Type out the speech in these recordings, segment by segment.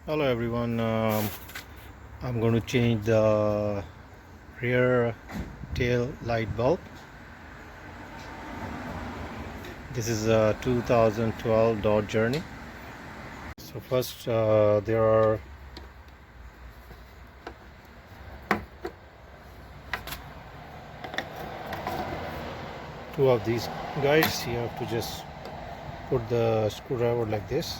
Hello everyone. I'm going to change the rear tail light bulb. This is a 2012 Dodge Journey. So first there are two of these guys. You have to just put the screwdriver like this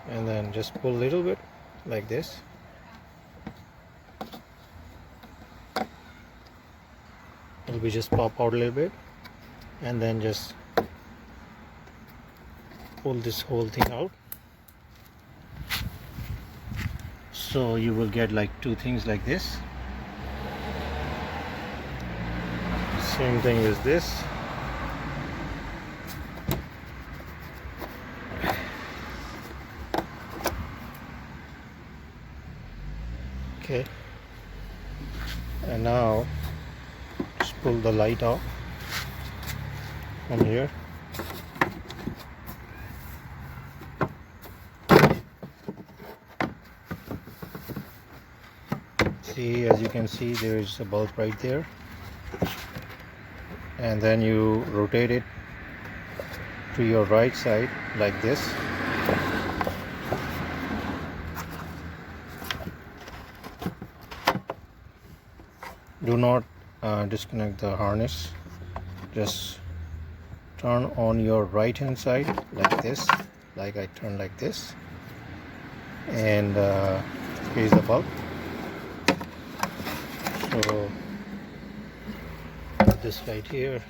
and then just pull a little bit like this. It'll be just pop out a little bit and then just pull this whole thing out. So you will get like two things like this. Same thing as this. Okay, and now just pull the light off from here. See, as you can see, there is a bulb right there, and then you rotate it to your right side like this. Do not disconnect the harness. Just turn on your right hand side like this, like I turn like this, and here's the bulb. So put this right here.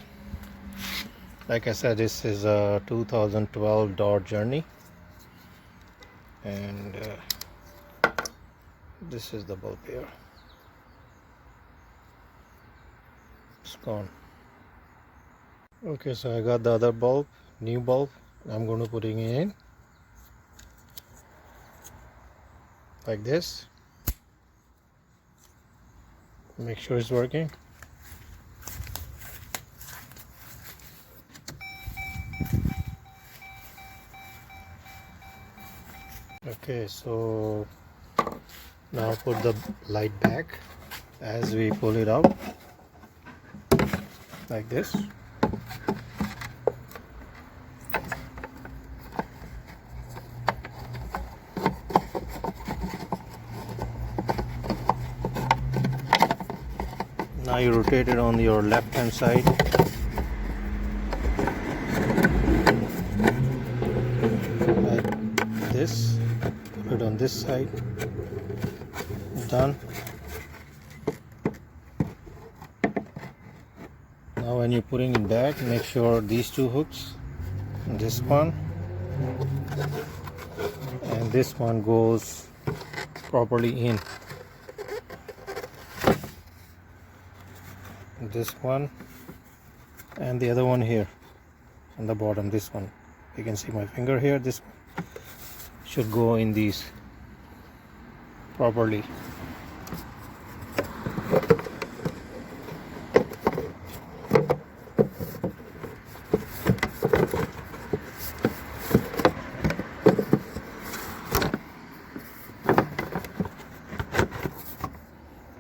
Like I said, this is a 2012 Dodge Journey, and this is the bulb here. It's gone. Okay, so I got the other bulb, new bulb. I'm going to putting it in like this. Make sure it's working. Okay, so now put the light back as we pull it out like this. Now you rotate it on your left hand side. Like this. Put it on this side. Done. Now when you're putting it back, make sure these two hooks, this one and this one, goes properly in. This one and the other one here on the bottom, this one, you can see my finger here, this one should go in these properly.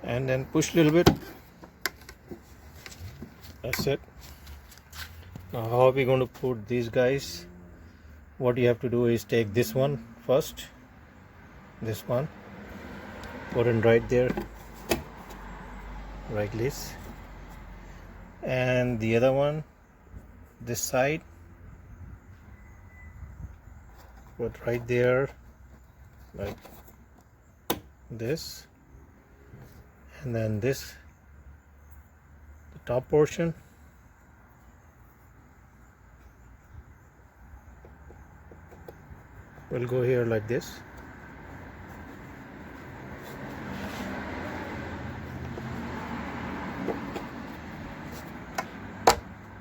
And then push a little bit. That's it. Now how are we going to put these guys? What you have to do is take this one first, this one, put it right there, like this, and the other one this side, put right there like this, and then this, the top portion, will go here like this.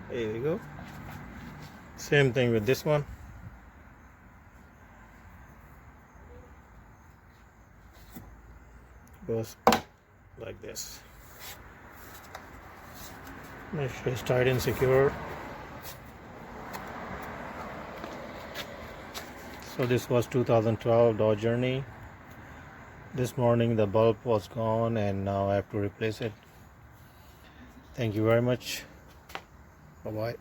There we go. Same thing with this one. Goes like this. Make sure it's tight and secure. So this was 2012 Dodge Journey. This morning the bulb was gone and now I have to replace it. Thank you very much. Bye bye.